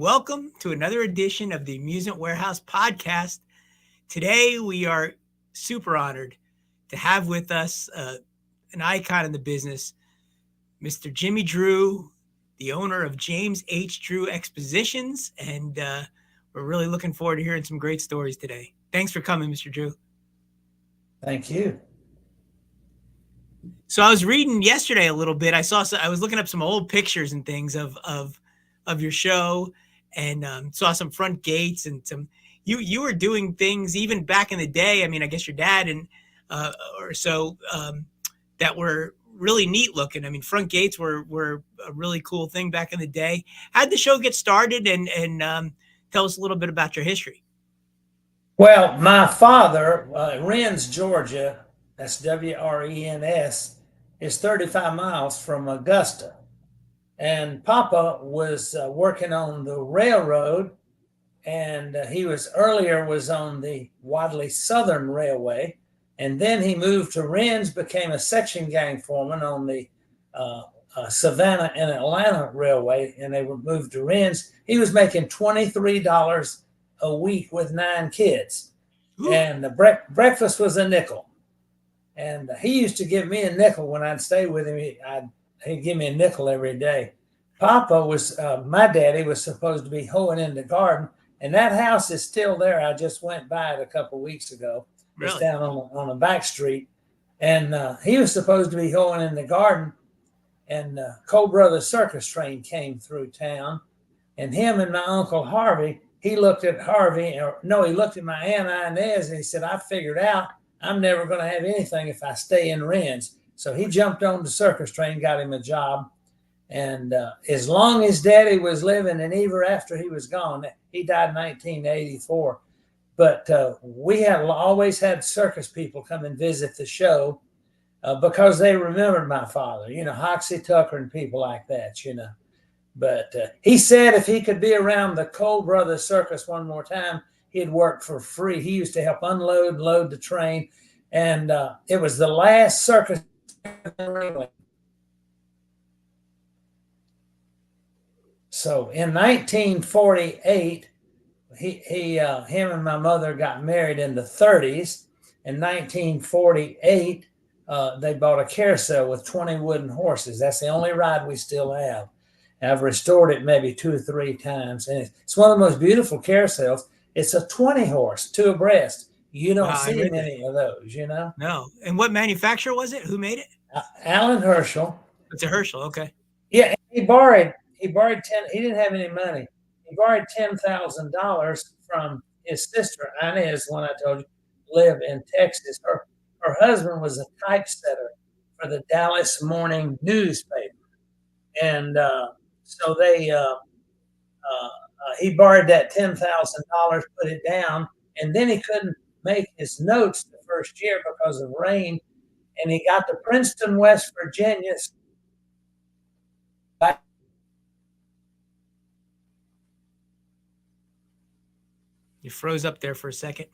welcome to another edition of the Amusement Warehouse podcast. Today, we are super honored to have with us an icon in the business, Mr. Jimmy Drew, the owner of James H. Drew Expositions, and we're really looking forward to hearing some great stories today. Thanks for coming, Mr. Drew. Thank you. So I was reading yesterday a little bit. I was looking up some old pictures and things of your show, and saw some front gates and some. You were doing things even back in the day. I mean, I guess your dad and or so that were really neat looking. I mean, front gates were a really cool thing back in the day. How'd the show get started? And tell us a little bit about your history. Well, my father, Rennes, Georgia, that's Wrens, is 35 miles from Augusta. And Papa was working on the railroad, and he was on the Wadley Southern Railway. And then he moved to Rennes, became a section gang foreman on the Savannah and Atlanta Railway, and they were moved to Rennes. He was making $23 a week with 9 kids. Ooh. And the breakfast was a nickel. And he used to give me a nickel when I'd stay with him. He'd give me a nickel every day. Papa was, my daddy was supposed to be hoeing in the garden, and that house is still there. I just went by it a couple of weeks ago. Really? It's down on a back street. And he was supposed to be hoeing in the garden, and Cole Brothers Circus train came through town, and him and my Uncle Harvey, he looked at he looked at my Aunt Inez, and he said, I figured out I'm never going to have anything if I stay in Rennes. So he jumped on the circus train, got him a job. And as long as Daddy was living, and even after he was gone, he died in 1984. But we had always had circus people come and visit the show because they remembered my father, Hoxie Tucker and people like that, But he said if he could be around the Cole Brothers Circus one more time, he'd work for free. He used to help unload and load the train. And it was the last circus. So in 1948, him and my mother got married in the 30s. In 1948, they bought a carousel with 20 wooden horses. That's the only ride we still have. And I've restored it maybe 2 or 3 times. And it's one of the most beautiful carousels. It's a 20 horse, 2 abreast. You don't see many of those, No. And what manufacturer was it? Who made it? Alan Herschel. It's a Herschel. Okay. Yeah. He borrowed 10. He didn't have any money. He borrowed $10,000 from his sister, Inez, one I told you, lived in Texas. Her husband was a typesetter for the Dallas Morning newspaper. And so he borrowed that $10,000, put it down, and then he couldn't make his notes the first year because of rain. And he got to Princeton, West Virginia. You froze up there for a second.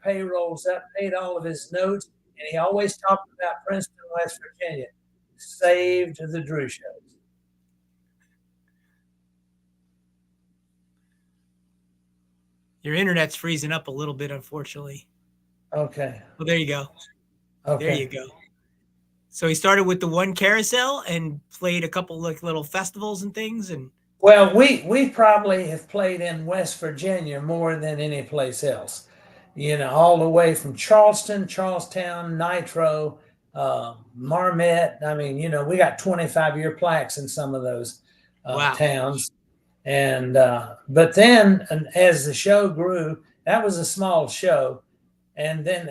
Payrolls up, paid all of his notes, and he always talked about Princeton, West Virginia. Saved the Drew shows. Your internet's freezing up a little bit, unfortunately. Okay. Well, there you go. Okay. There you go. So he started with the one carousel and played a couple like little festivals and things. And well, we probably have played in West Virginia more than any place else. All the way from Charleston, Charlestown, Nitro, Marmette. I mean, we got 25-year plaques in some of those towns. And but then as the show grew, that was a small show. And then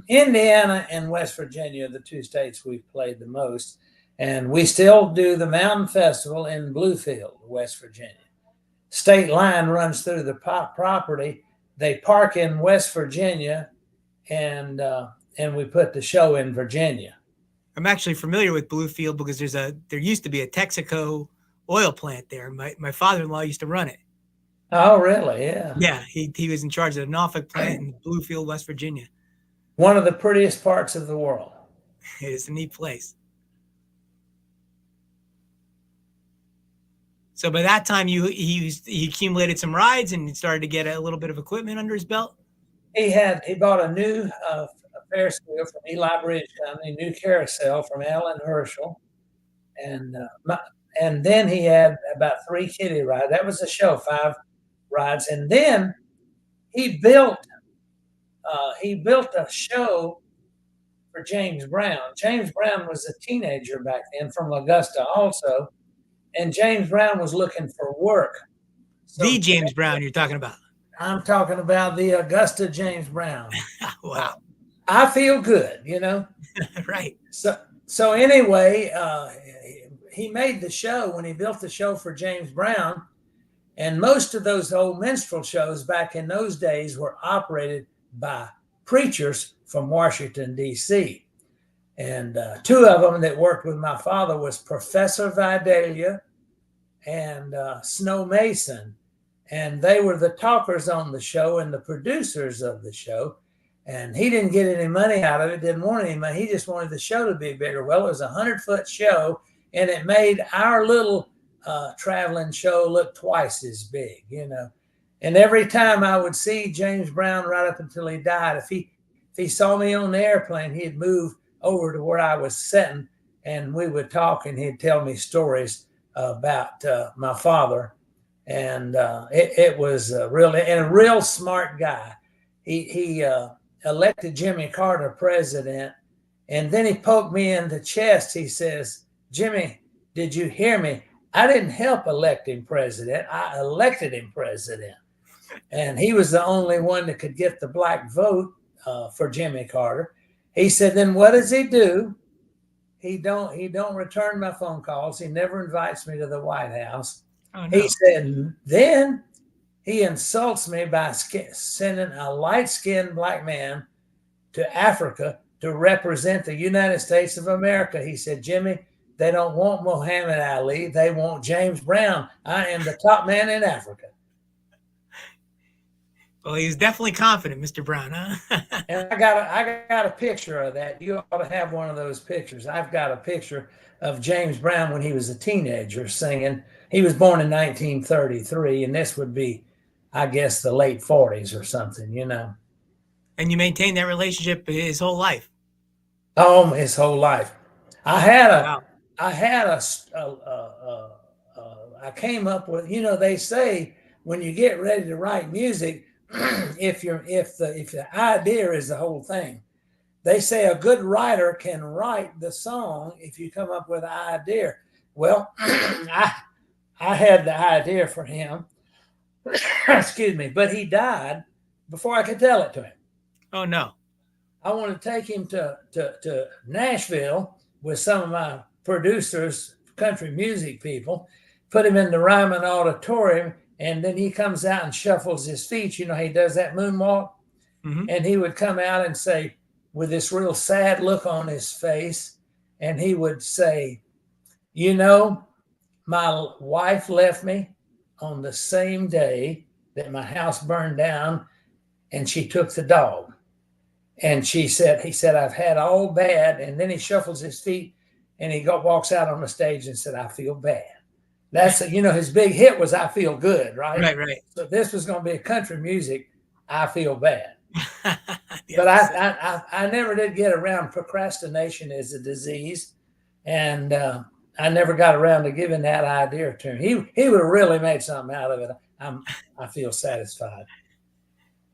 Indiana and West Virginia are the 2 states we've played the most. And we still do the Mountain Festival in Bluefield, West Virginia. State line runs through the property. They park in West Virginia, and we put the show in Virginia. I'm actually familiar with Bluefield because there used to be a Texaco oil plant there. My father-in-law used to run it. Oh, really? Yeah. Yeah, he was in charge of the Norfolk plant in Bluefield, West Virginia. One of the prettiest parts of the world. It is a neat place. So by that time, he accumulated some rides and started to get a little bit of equipment under his belt. He bought a new Ferris wheel from Eli Bridge Company, new carousel from Alan Herschel, and and then he had about 3 kiddie rides. That was the show, 5 rides, and then he built a show for James Brown. James Brown was a teenager back then from Augusta, also, and James Brown was looking for work. The James Brown you're talking about? I'm talking about the Augusta James Brown. Wow. I feel good, Right. So anyway, he made the show when he built the show for James Brown, and most of those old minstrel shows back in those days were operated by preachers from Washington, D.C. And 2 of them that worked with my father was Professor Vidalia and Snow Mason. And they were the talkers on the show and the producers of the show. And he didn't get any money out of it, didn't want any money. He just wanted the show to be bigger. Well, it was a 100-foot show, and it made our little traveling show look twice as big, And every time I would see James Brown right up until he died, if he saw me on the airplane, he'd move over to where I was sitting, and we would talk, and he'd tell me stories about my father. And it was a real smart guy. He elected Jimmy Carter president, and then he poked me in the chest. He says, "Jimmy, did you hear me? I didn't help elect him president. I elected him president." And he was the only one that could get the black vote for Jimmy Carter. He said, "Then what does he do? He don't return my phone calls. He never invites me to the White House." Oh, no. He said, "Then he insults me by sending a light-skinned black man to Africa to represent the United States of America." He said, "Jimmy, they don't want Muhammad Ali. They want James Brown. I am the top man in Africa." Well, he's definitely confident, Mr. Brown, huh? And I got a picture of that. You ought to have one of those pictures. I've got a picture of James Brown when he was a teenager singing. He was born in 1933, and this would be, I guess, the late 40s or something, And you maintained that relationship his whole life? Oh, his whole life. I came up with, they say when you get ready to write music, if the idea is the whole thing, they say a good writer can write the song if you come up with an idea. Well, I had the idea for him, excuse me, but he died before I could tell it to him. Oh, no. I want to take him to Nashville with some of my producers, country music people, put him in the Ryman Auditorium, and then he comes out and shuffles his feet. He does that moonwalk. Mm-hmm. And he would come out and say, with this real sad look on his face, and he would say, my wife left me on the same day that my house burned down, and she took the dog. And he said, "I've had all bad." And then he shuffles his feet and he walks out on the stage and said, "I feel bad." That's, his big hit was "I Feel Good," right? Right. So this was going to be a country music, "I Feel Bad." Yes. But I never did get around. Procrastination is a disease. And I never got around to giving that idea to him. He would have really made something out of it. I feel satisfied.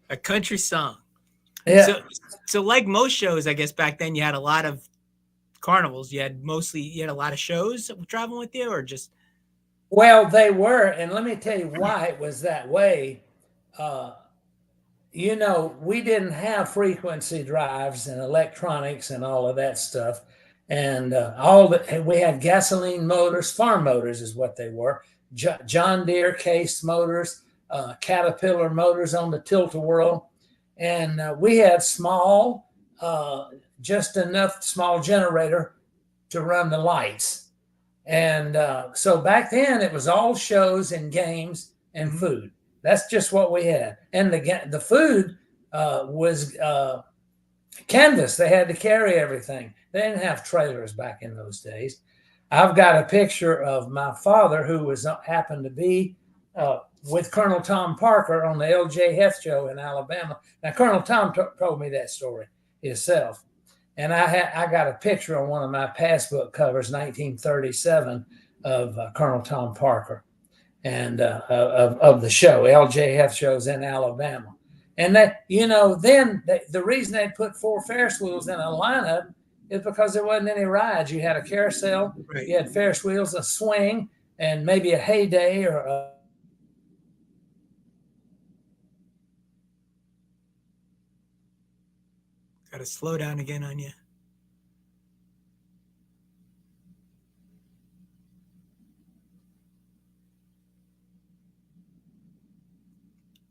A country song. Yeah. So like most shows, I guess back then you had a lot of carnivals. You had a lot of shows traveling with you, or just? Well, they were, and let me tell you why it was that way. We didn't have frequency drives and electronics and all of that stuff. And we had gasoline motors, farm motors is what they were, John Deere case motors, Caterpillar motors on the tilt-a-whirl. And we had small, just enough small generator to run the lights. And so back then it was all shows and games and food. That's just what we had. And the food was canvas. They had to carry everything. They didn't have trailers back in those days. I've got a picture of my father who was happened to be with Colonel Tom Parker on the L.J. Heth show in Alabama. Now, Colonel Tom told me that story himself, and I got a picture on one of my passbook covers, 1937, of Colonel Tom Parker and of the show, L.J. Heth shows in Alabama. And that, then the reason they put 4 Ferris wheels in a lineup is because there wasn't any rides. You had a carousel, Right. you had Ferris wheels, a swing, and maybe a heyday or a Got to slow down again on you.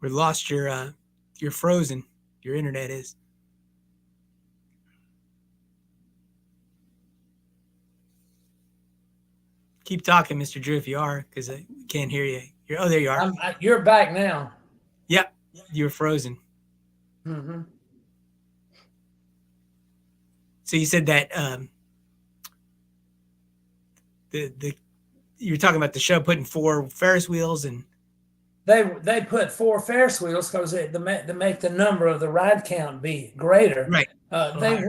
We lost your you're frozen. Your internet is. Keep talking, Mr. Drew, if you are, because I can't hear you. Oh, there you are. You're back now. Yep, you're frozen. Mm-hmm. So you said that the you were talking about the show putting 4 Ferris wheels and they put 4 Ferris wheels because to make the number of the ride count be greater. right. They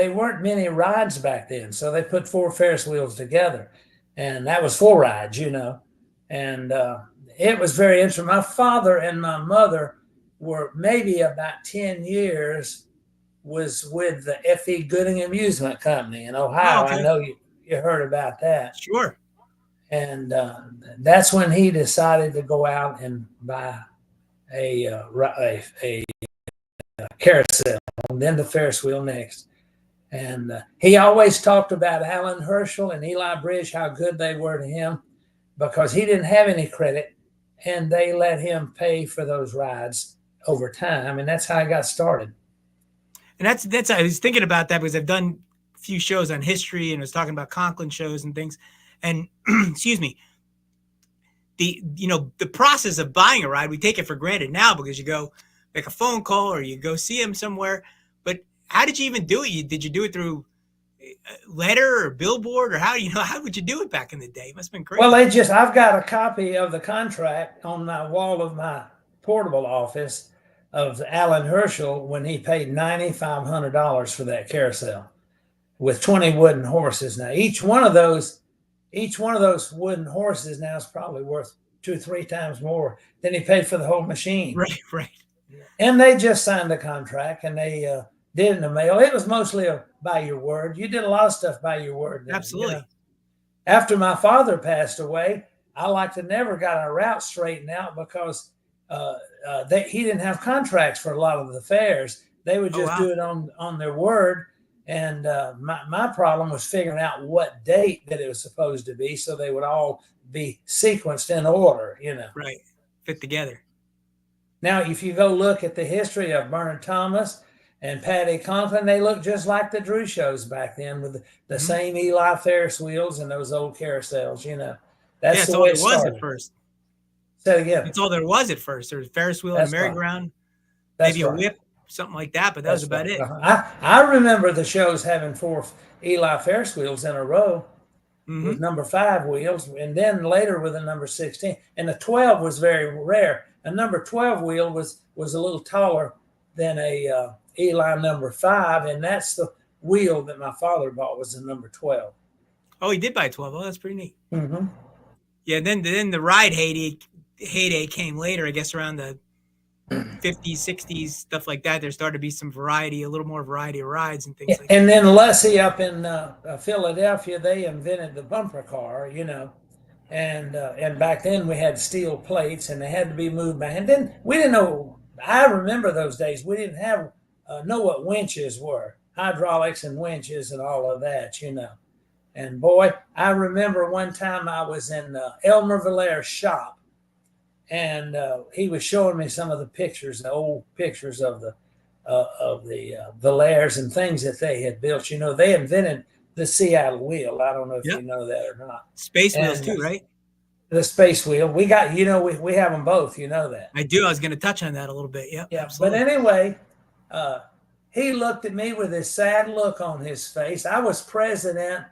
weren't many rides back then, so they put 4 Ferris wheels together, and that was 4 rides, and it was very interesting. My father and my mother were maybe about 10 years was with the F.E. Gooding Amusement Company in Ohio. Okay. I know you heard about that. Sure. And that's when he decided to go out and buy a carousel, and then the Ferris wheel next. And he always talked about Alan Herschel and Eli Bridge, how good they were to him, because he didn't have any credit, and they let him pay for those rides over time, and that's how I got started. And that's I was thinking about that because I've done a few shows on history and was talking about Conklin shows and things. And excuse me, the process of buying a ride, we take it for granted now because you go make a phone call or you go see him somewhere. But how did you even do it? Did you do it through letter or billboard, or how would you do it back in the day? It must have been crazy. Well, I've got a copy of the contract on my wall of my portable office of Alan Herschel when he paid $9,500 for that carousel with 20 wooden horses. Now, each one of those wooden horses now is probably worth 2 or 3 times more than he paid for the whole machine. Right. And they just signed a contract, and they did it in the mail. It was mostly by your word. You did a lot of stuff by your word. Then, Absolutely. After my father passed away, I like to never got our route straightened out because he didn't have contracts for a lot of the fairs. They would just do it on their word. And my problem was figuring out what date that it was supposed to be, so they would all be sequenced in order, Right. Fit together. Now, if you go look at the history of Bernard Thomas and Patty Conklin, they look just like the Drew shows back then with the same Eli Ferris wheels and those old carousels, That's all there was at first. Say it again. It's all there was at first. There was Ferris wheel and a merry-go-round, maybe a whip, something like that, but that was about it. I remember the shows having 4 Eli Ferris wheels in a row with number 5 wheels, and then later with a number 16. And the 12 was very rare. A number 12 wheel was a little taller than a Eli number 5, and that's the wheel that my father bought was the number 12. Oh, he did buy 12. Oh, that's pretty neat. Mm-hmm. Yeah, then the ride heyday came later, I guess around the 50s, 60s, stuff like that. There started to be some variety, a little more variety of rides and things like that. And then Lussey up in Philadelphia, they invented the bumper car, and back then we had steel plates and they had to be moved by hand. Then we didn't know. I remember those days. We didn't have know what winches were, hydraulics and winches and all of that, And boy, I remember one time I was in Elmer Valaire's shop, and he was showing me some of the pictures, the old pictures of the Valaires and things that they had built. They invented the Seattle wheel. I don't know if you know that or not. Space wheels too, right? The space wheel. We got, we have them both. You know that. I do. I was going to touch on that a little bit. Yep, yeah. Absolutely. But anyway, he looked at me with this sad look on his face. I was president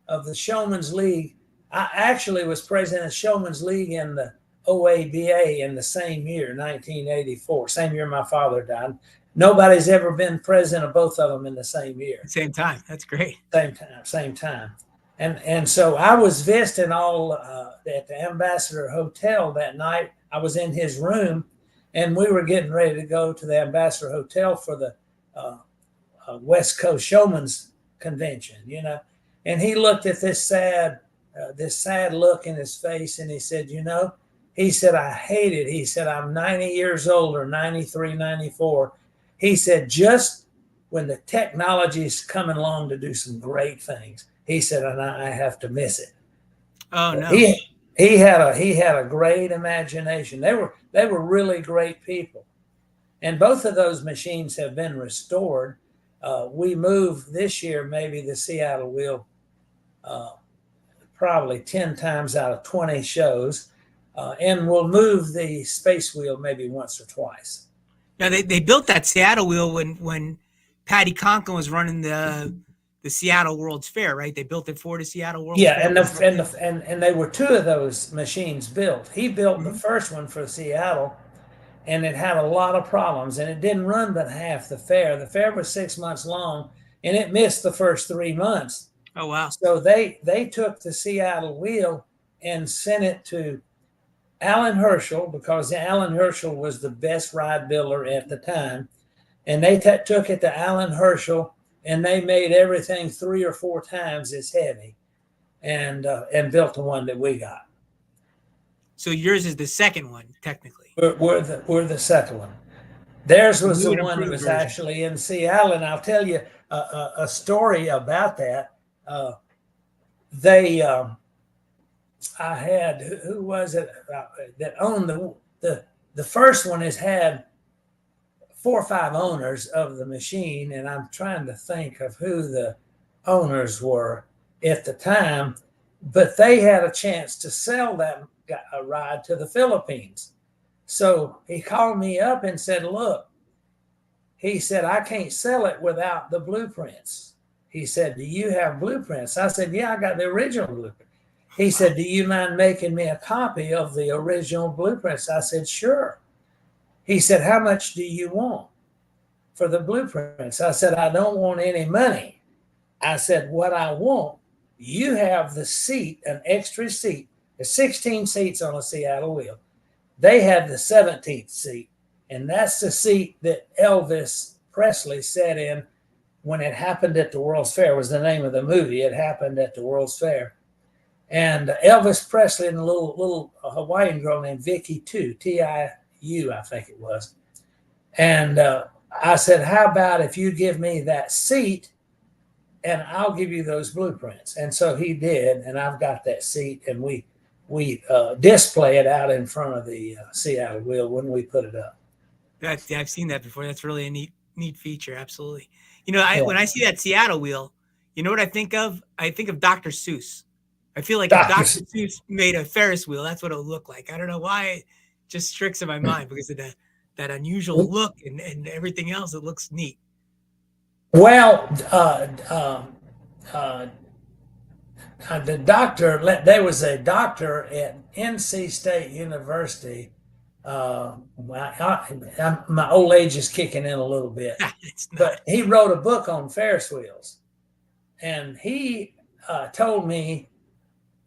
of the Showman's League. I actually was president of Showman's League in the OABA in the same year, 1984, same year my father died. Nobody's ever been president of both of them in the same year. Same time. That's great. Same time. And so I was visiting all at the Ambassador Hotel that night. I was in his room, and we were getting ready to go to the Ambassador Hotel for the West Coast Showman's Convention, you know. And he looked at this sad look in his face, and he said, you know, he said, I hate it. He said, I'm 90 years old, or 93, 94. He said, just when the technology is coming along to do some great things, he said, and I have to miss it. Oh no. He had a great imagination. They were really great people. And both of those machines have been restored. We moved this year, maybe the Seattle wheel, probably 10 times out of 20 shows. And we'll move the space wheel maybe once or twice. Now they built that Seattle wheel when Patty Conklin was running the Seattle World's Fair, right? They built it for the Seattle World's Fair. And they were two of those machines built. He built the first one for Seattle, and it had a lot of problems, and it didn't run but half the fair. The fair was 6 months long, and it missed the first 3 months. Oh wow! So they took the Seattle wheel and sent it to Alan Herschel, because Alan Herschel was the best ride builder at the time, and they took it to Alan Herschel, and they made everything 3 or 4 times as heavy, and built the one that we got. So yours is the second one, technically. We're the second one. Theirs was the one that was version. actually in Seattle, and I'll tell you a story about that. I had, who was it that owned the first one? Has had 4 or 5 owners of the machine, and I'm trying to think of who the owners were at the time, but they had a chance to sell that ride to the Philippines. So he called me up and said, look, he said, I can't sell it without the blueprints. He said, do you have blueprints? I said, yeah, I got the original blueprint. He said, do you mind making me a copy of the original blueprints? I said, sure. He said, how much do you want for the blueprints? I said, I don't want any money. I said, what I want, you have the seat, an extra seat. There's 16 seats on a Seattle wheel. They had the 17th seat, and that's the seat that Elvis Presley sat in when it happened at the World's Fair. Was the name of the movie. It happened at the World's Fair. And Elvis Presley and a little Hawaiian girl named Vicky T-I-U, I think it was. And I said, how about if you give me that seat and I'll give you those blueprints? And so he did, and I've got that seat, and we display it out in front of the Seattle wheel when we put it up. I've seen that before. That's really a neat feature. Absolutely. You know, when I see that Seattle wheel, you know what I think of? I think of Dr. Seuss. I feel like if Dr. Seuss made a Ferris wheel, that's what it would look like. I don't know why it just tricks in my mind, because of that unusual look and everything else. It looks neat. Well, the doctor, there was a doctor at NC State University. My old age is kicking in a little bit, but he wrote a book on Ferris wheels, and he told me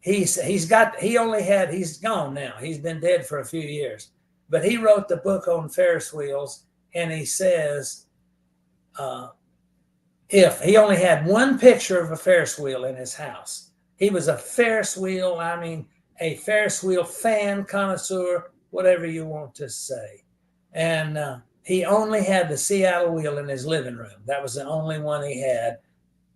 he's gone now. He's been dead for a few years, but he wrote the book on Ferris wheels, and he says if he only had one picture of a Ferris wheel in his house, he was a Ferris wheel, a Ferris wheel fan, connoisseur, whatever you want to say. And he only had the Seattle wheel in his living room. That was the only one he had.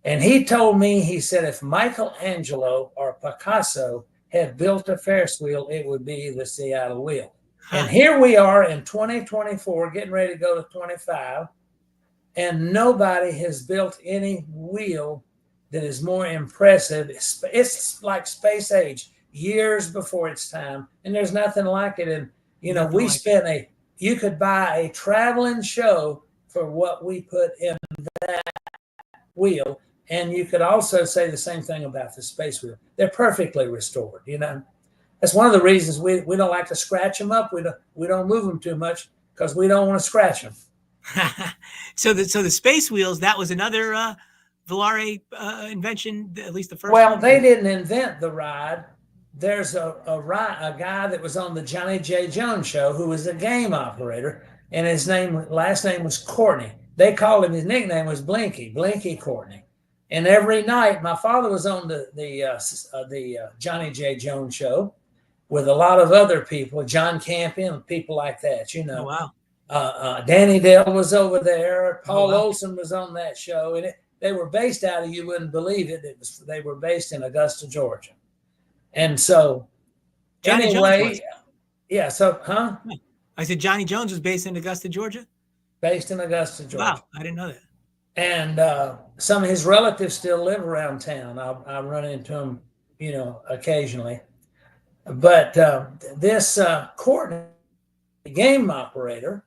And he told me, he said, if Michelangelo or Picasso had built a Ferris wheel, it would be the Seattle wheel. And here we are in 2024, getting ready to go to 25, and nobody has built any wheel that is more impressive. It's like space age, years before its time, and there's nothing like it. And you could buy a traveling show for what we put in that wheel. And you could also say the same thing about the space wheel. They're perfectly restored. That's one of the reasons we don't like to scratch them up. We don't move them too much because we don't want to scratch them. So the space wheels, that was another Volare invention, at least the first Well, one. they didn't invent the ride. There's a guy that was on the Johnny J. Jones show who was a game operator, and his last name was Courtney. They called him, his nickname was Blinky Courtney. And every night, my father was on the Johnny J. Jones show with a lot of other people, John Campion, people like that. Oh, wow. Danny Dale was over there. Paul wow. Olson was on that show, and they were based out of, you wouldn't believe it. They were based in Augusta, Georgia. And so, Johnny anyway, yeah. So, I said Johnny Jones was based in Augusta, Georgia. Based in Augusta, Georgia. Wow, I didn't know that. And some of his relatives still live around town. I run into them, occasionally. But this Courtney, game operator,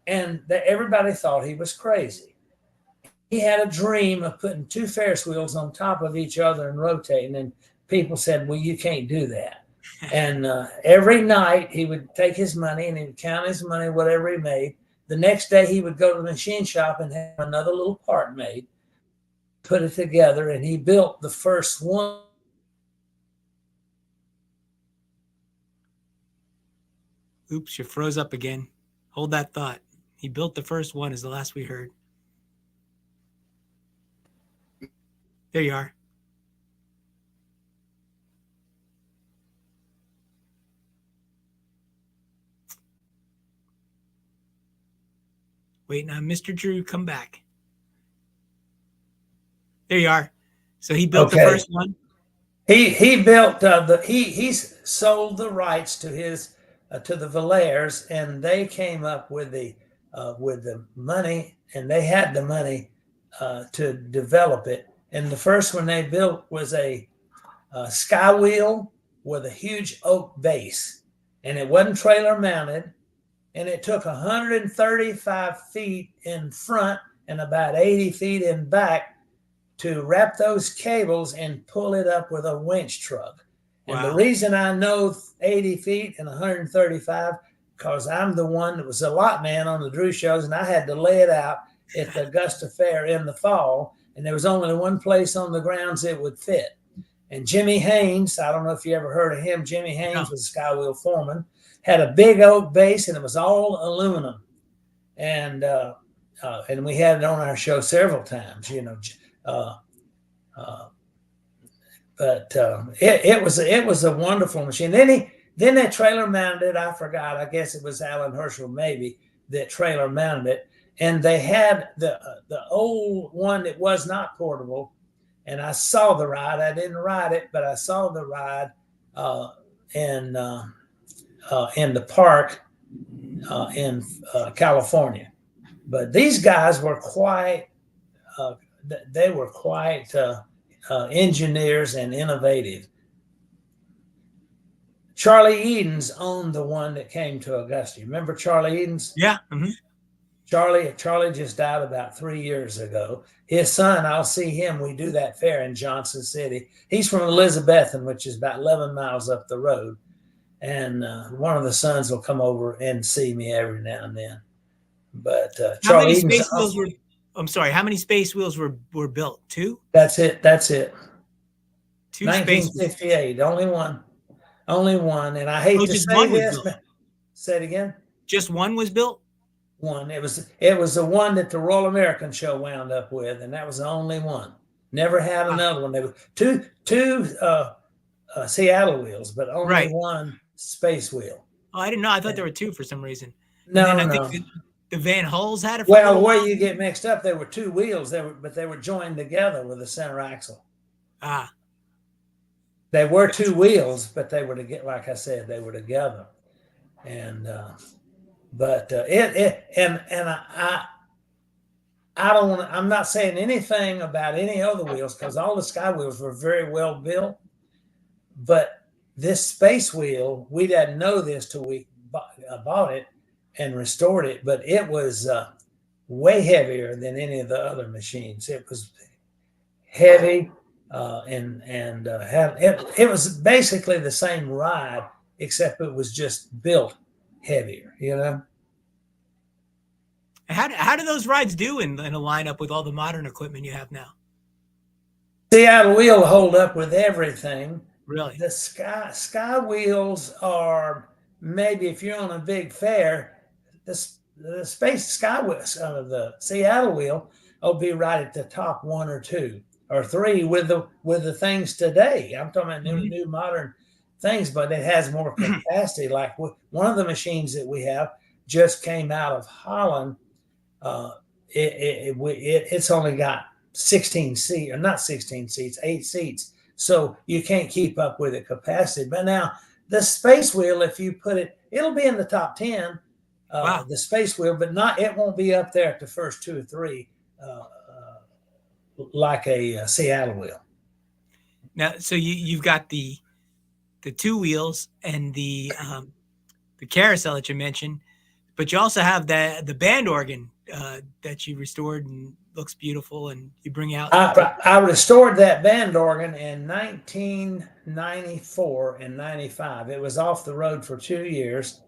and everybody thought he was crazy. He had a dream of putting two Ferris wheels on top of each other and rotating, and people said, well, you can't do that. And every night he would take his money and he would count his money, whatever he made. The next day he would go to the machine shop and have another little part made, put it together, and he built the first one. Oops, you froze up again. Hold that thought. He built the first one is the last we heard. There you are. Wait, now, Mr. Drew, come back. There you are. So he built the first one. He built he's sold the rights to his to the Valaires, and they came up with the money, and they had the money to develop it. And the first one they built was a sky wheel with a huge oak base, and it wasn't trailer mounted. And it took 135 feet in front and about 80 feet in back to wrap those cables and pull it up with a winch truck. Wow. And the reason I know 80 feet and 135, because I'm the one that was a lot man on the Drew shows, and I had to lay it out at the Augusta Fair in the fall, and there was only one place on the grounds it would fit. And Jimmy Haynes, I don't know if you ever heard of him. Jimmy Haynes was a skywheel foreman. Had a big oak base, and it was all aluminum, and we had it on our show several times, but it was a wonderful machine. Then they trailer mounted it. I forgot. I guess it was Alan Herschel maybe that trailer mounted it, and they had the old one that was not portable. And I saw the ride. I didn't ride it, but I saw the ride in the park in California. But these guys were quite engineers and innovative. Charlie Edens owned the one that came to Augusta. Remember Charlie Edens? Yeah. Mm-hmm. Charlie just died about 3 years ago. His son, I'll see him. We do that fair in Johnson City. He's from Elizabethton, which is about 11 miles up the road. And one of the sons will come over and see me every now and then. But how many space wheels were? I'm sorry. How many space wheels were built? 2. That's it. 2 1958. Only one. And I hate to say this. Say it again. Just one was built. One. It was the one that the Royal American show wound up with, and that was the only one. Never had another one. They were two Seattle wheels, but only one space wheel. Oh, I didn't know. I thought there were 2 for some reason. No, I think the Van Hulls had it. Well, where you get mixed up, there were 2 wheels. But they were joined together with a center axle. Ah. They were 2 wheels, but they were like I said, they were together. And I don't want to, I'm not saying anything about any other wheels because all the sky wheels were very well built. But this space wheel, we didn't know this till we bought it and restored it, but it was way heavier than any of the other machines. heavy, and have it was basically the same ride, except it was just built heavier, you know. How do those rides do in a lineup with all the modern equipment you have now? Seattle wheel hold up with everything. Really? The sky wheels are, maybe if you're on a big fair, the space sky wheels of the Seattle wheel will be right at the top one or two or three with the things today. I'm talking about Hmm. new modern things, but it has more capacity. Like one of the machines that we have just came out of Holland. uh, it's only got 16 seats, or not 16 seats, 8 seats. So you can't keep up with the capacity. But now the space wheel, if you put it, it'll be in the top 10, Wow. the space wheel, but not, it won't be up there at the first two or three, like a Seattle wheel. Now, so you've got the two wheels and the carousel that you mentioned, but you also have the band organ that you restored and looks beautiful, and you bring out. I restored that band organ in 1994 and 95. It was off the road for 2 years.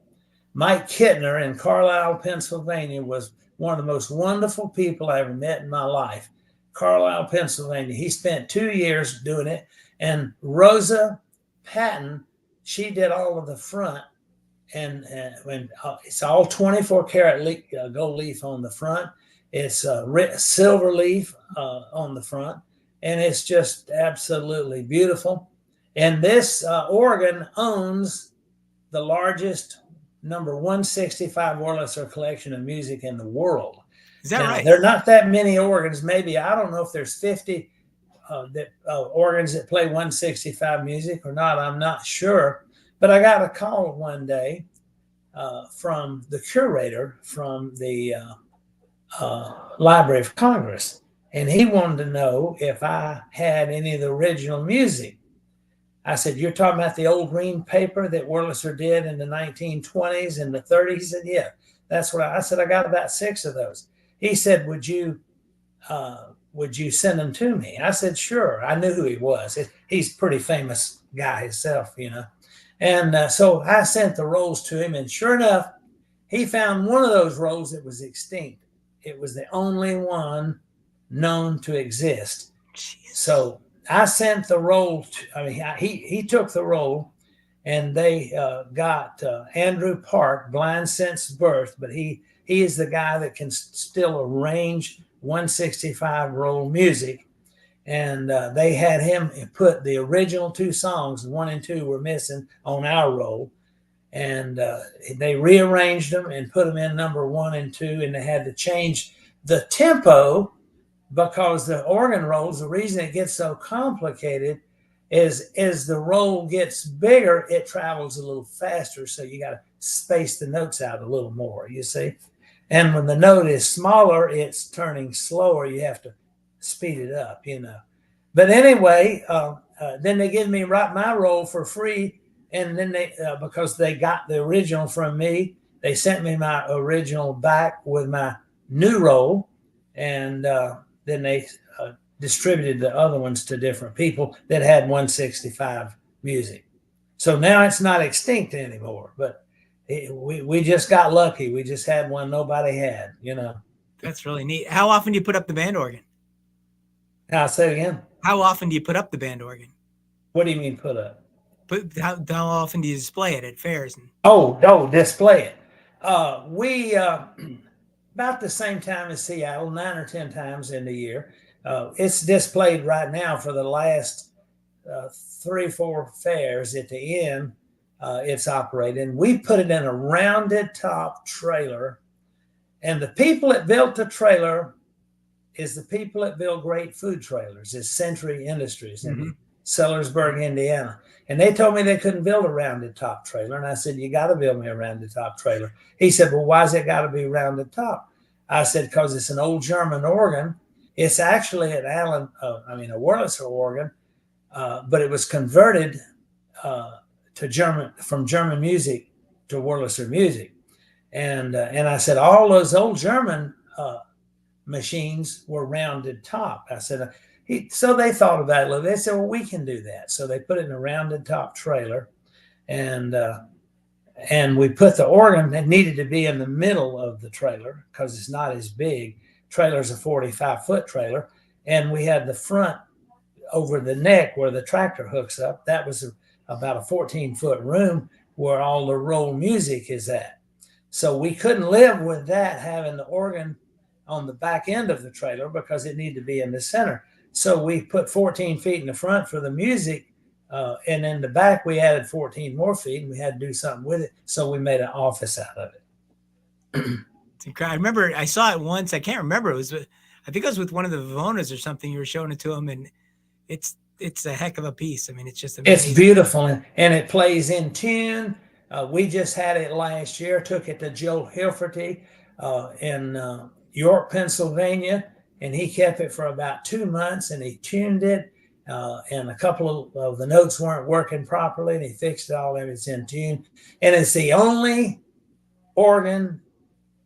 Mike Kittner in Carlisle, Pennsylvania was one of the most wonderful people I ever met in my life. Carlisle, Pennsylvania. He spent 2 years doing it. And Rosa Patton, she did all of the front. And when it's all 24 karat gold leaf on the front, it's silver leaf on the front, and it's just absolutely beautiful. And this organ owns the largest number 165 Wurlitzer collection of music in the world. Is that Now, right? there are not that many organs. Maybe, I don't know if there's 50 organs that play 165 music or not. I'm not sure. But I got a call one day from the curator from the Library of Congress, and he wanted to know if I had any of the original music. I said, "You're talking about the old green paper that Wurlitzer did in the 1920s and the 30s?" He said, "Yeah, that's what I said. I got about 6 of those." He said, would you send them to me?" I said, "Sure." I knew who he was. He's a pretty famous guy himself, you know. And so I sent the rolls to him, and sure enough, he found one of those rolls that was extinct. It was the only one known to exist. Jeez. So I sent the roll he took the roll, and they got Andrew Park, blind since birth, but he is the guy that can still arrange 165 roll music. And they had him put the original 2 songs, 1 and 2 were missing, on our roll. And they rearranged them and put them in number 1 and 2, and they had to change the tempo because the organ rolls, the reason it gets so complicated is as the roll gets bigger, it travels a little faster. So you got to space the notes out a little more, you see. And when the note is smaller, it's turning slower. You have to speed it up, you know. But anyway, then they give me my roll for free. And then they, because they got the original from me, they sent me my original back with my new roll. And then they distributed the other ones to different people that had 165 music. So now it's not extinct anymore, but we just got lucky. We just had one nobody had, you know. That's really neat. How often do you put up the band organ? I'll say it again. How often do you put up the band organ? What do you mean put up? How often do you display it at fairs? Display it. We about the same time as Seattle, 9 or 10 times in the year. It's displayed right now for the last 3-4 fairs at the end. It's operating. We put it in a rounded top trailer, and the people that built the trailer is the people that build great food trailers. It's Century Industries in Sellersburg, Indiana. And they told me they couldn't build a rounded top trailer. And I said, "You got to build me a rounded top trailer." He said, "Well, why's it got to be rounded top?" I said, "Because it's an old German organ. It's actually a Wurlitzer organ, but it was converted from German music to Wurlitzer music." And I said, "All those old German machines were rounded top." I said, So they thought about it a little. They said, well, we can do that. So they put it in a rounded top trailer, and we put the organ that needed to be in the middle of the trailer because it's not as big. Trailer's a 45-foot trailer, and we had the front over the neck where the tractor hooks up. That was about a 14-foot room where all the roll music is at. So we couldn't live with that, having the organ on the back end of the trailer, because it needed to be in the center. So we put 14 feet in the front for the music, and in the back we added 14 more feet, and we had to do something with it. So we made an office out of it. It's incredible. I remember I saw it once. I can't remember. It was, I think it was with one of the Vivonas or something. You were showing it to him, and it's a heck of a piece. I mean, it's just amazing. It's beautiful, and it plays in tune. We just had it last year. Took it to Joe Hilferty in York, Pennsylvania, and he kept it for about 2 months, and he tuned it. And a couple of the notes weren't working properly, and he fixed it all, and it's in tune. And it's the only organ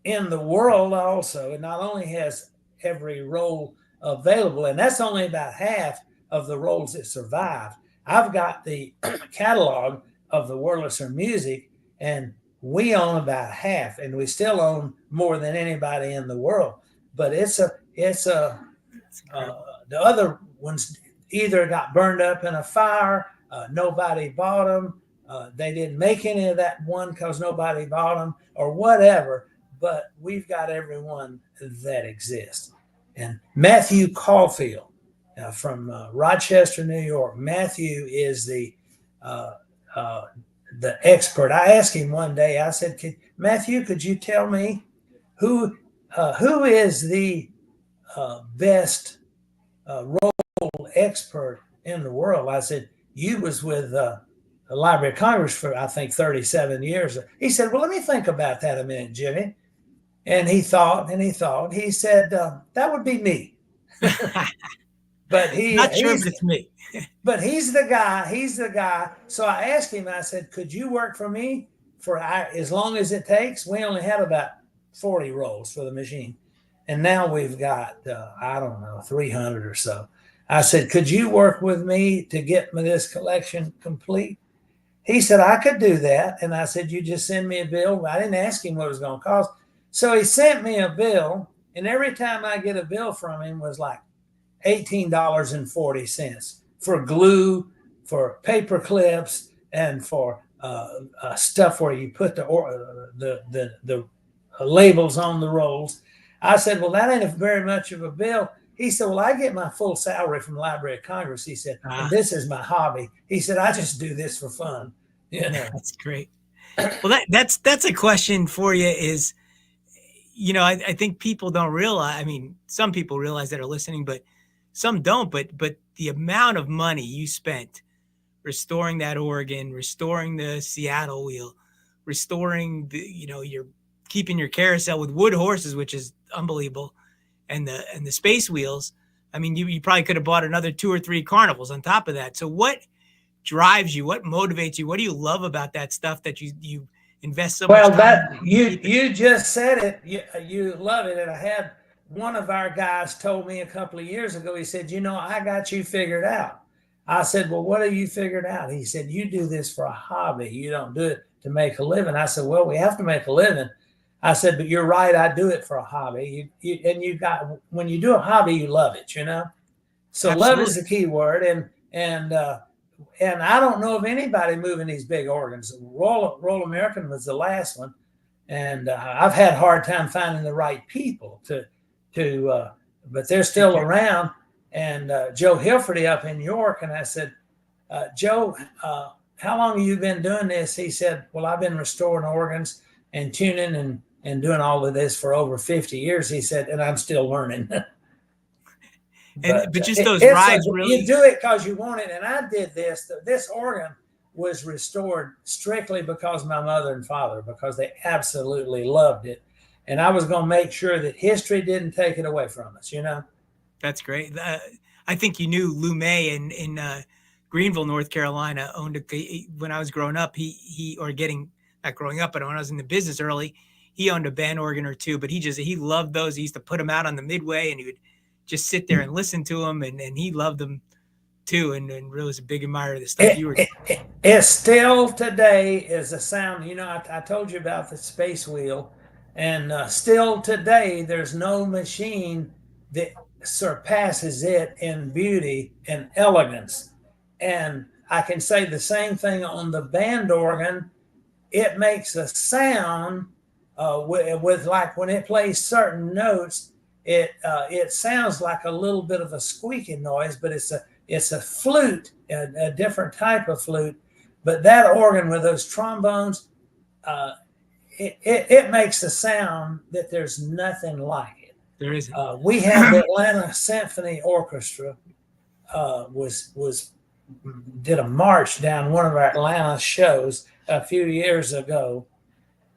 in the world also. It not only has every roll available, and that's only about half of the rolls that survived. I've got the catalog of the Wurlitzer music, and we own about half, and we still own more than anybody in the world. But the other ones either got burned up in a fire, nobody bought them, they didn't make any of that one because nobody bought them, or whatever. But we've got every one that exists. And Matthew Caulfield from Rochester, New York. Matthew is the expert. I asked him one day. I said, Matthew, could you tell me who is the best roll expert in the world? I said, you was with the Library of Congress for, I think, 37 years. He said, well, let me think about that a minute, Jimmy. And he thought, and he thought. He said, that would be me. But not sure if it's me. But he's the guy. He's the guy. So I asked him, I said, could you work for me for as long as it takes? We only had about 40 rolls for the machine. And now we've got, I don't know, 300 or so. I said, could you work with me to get me this collection complete? He said, I could do that. And I said, you just send me a bill. I didn't ask him what it was going to cost. So he sent me a bill. And every time I get a bill from him was like $18.40 for glue, for paper clips, and for stuff where you put the labels on the rolls. I said, well, that ain't very much of a bill. He said, well, I get my full salary from the Library of Congress. He said, and this is my hobby. He said, I just do this for fun. You know? That's great. Well, that's a question for you is, I think people don't realize, I mean, some people realize that are listening, but some don't, but the amount of money you spent restoring that organ, restoring the Seattle wheel, restoring you're keeping your carousel with wood horses, which is unbelievable. And the space wheels. I mean, you probably could have bought another 2 or 3 carnivals on top of that. So what drives you? What motivates you? What do you love about that stuff that you invest so much time? Well, you just said it. You love it. And I had one of our guys told me a couple of years ago, he said, I got you figured out. I said, well, what have you figured out? He said, you do this for a hobby. You don't do it to make a living. I said, well, we have to make a living. I said, but you're right. I do it for a hobby. When you do a hobby, you love it, So Absolutely. Love is the key word. And I don't know of anybody moving these big organs. Roll American was the last one. And I've had a hard time finding the right people but they're still around. And Joe Hilferty up in York. And I said, Joe, how long have you been doing this? He said, well, I've been restoring organs and tuning and doing all of this for over 50 years. He said, and I'm still learning. but just those rides, really. You do it because you want it. And I did this. This organ was restored strictly because my mother and father, because they absolutely loved it. And I was going to make sure that history didn't take it away from us, That's great. I think you knew Lou May in Greenville, North Carolina, owned when I was growing up, not growing up, but when I was in the business early, he owned a band organ or two, but he loved those. He used to put them out on the Midway, and he would just sit there and listen to them, and he loved them too, and really was a big admirer of the stuff you were doing. It still today is a sound. I told you about the space wheel, and still today there's no machine that surpasses it in beauty and elegance. And I can say the same thing on the band organ. It makes a sound with like when it plays certain notes, it sounds like a little bit of a squeaking noise, but it's a flute, a different type of flute. But that organ with those trombones, it makes a sound that there's nothing like it. There isn't. We had the Atlanta Symphony Orchestra did a march down one of our Atlanta shows a few years ago,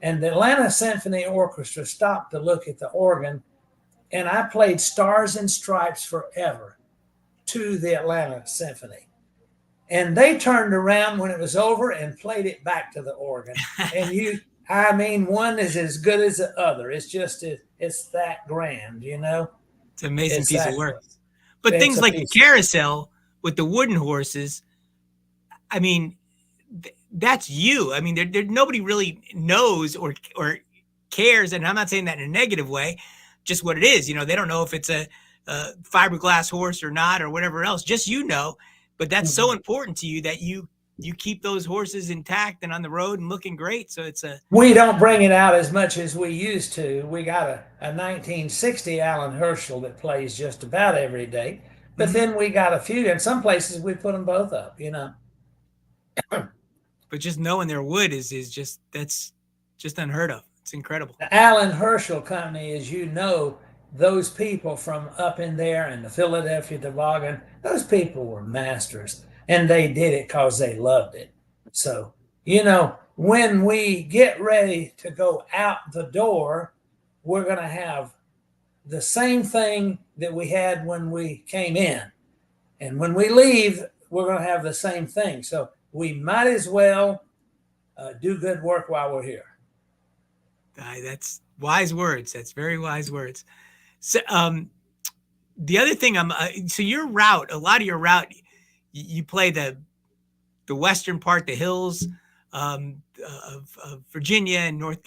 and the Atlanta Symphony Orchestra stopped to look at the organ, and I played Stars and Stripes Forever to the Atlanta Symphony. And they turned around when it was over and played it back to the organ. And one is as good as the other. It's just, it's that grand, It's an amazing piece of work. But things like the carousel with the wooden horses, I mean, that's you. I mean, there nobody really knows or cares, and I'm not saying that in a negative way, just what it is. They don't know if it's a fiberglass horse or not or whatever else, just but that's so important to you that you keep those horses intact and on the road and looking great. So we don't bring it out as much as we used to. We got a 1960 Alan Herschel that plays just about every day, but then we got a few, in some places we put them both up, But just knowing their wood is just, that's just unheard of. It's incredible. The Alan Herschel Company, as you know, those people from up in there in the Philadelphia Toboggan, those people were masters, and they did it because they loved it. So, when we get ready to go out the door, we're going to have the same thing that we had when we came in. And when we leave, we're going to have the same thing. So we might as well do good work while we're here. That's wise words. That's very wise words. So, the other thing so your route, a lot of your route, you play the western part, the hills of Virginia and North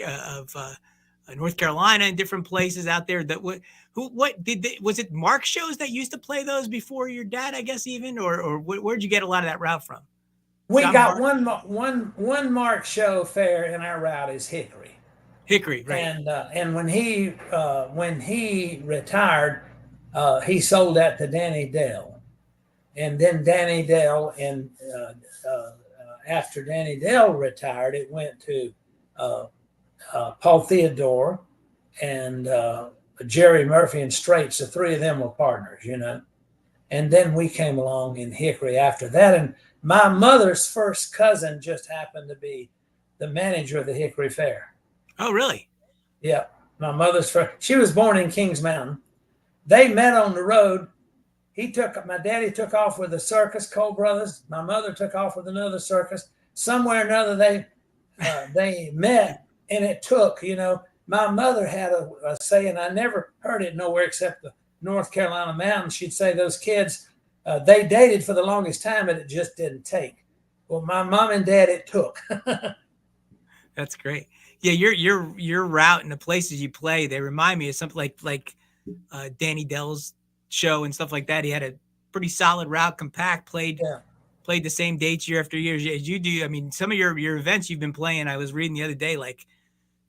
Carolina and different places out there. Was it Mark shows that used to play those before your dad, I guess, even, or where'd you get a lot of that route from? We got one Mark show fair in our route is Hickory. Hickory, right? And when he retired, he sold that to Danny Dell, and then Danny Dell, and after Danny Dell retired, it went to Paul Theodore and Jerry Murphy and Straits. The three of them were partners, and then we came along in Hickory after that. And my mother's first cousin just happened to be the manager of the Hickory Fair. Oh, really? Yeah. My mother's first. She was born in Kings Mountain. They met on the road. My daddy took off with a circus, Cole Brothers. My mother took off with another circus. Somewhere or another, they met, and it took, my mother had a saying, I never heard it nowhere except the North Carolina mountains. She'd say those kids, they dated for the longest time, but it just didn't take. Well, my mom and dad, it took. That's great. Yeah, your route and the places you play, they remind me of something like Danny Dell's show and stuff like that. He had a pretty solid route, compact, played the same dates year after year as you do. I mean, some of your events you've been playing, I was reading the other day, like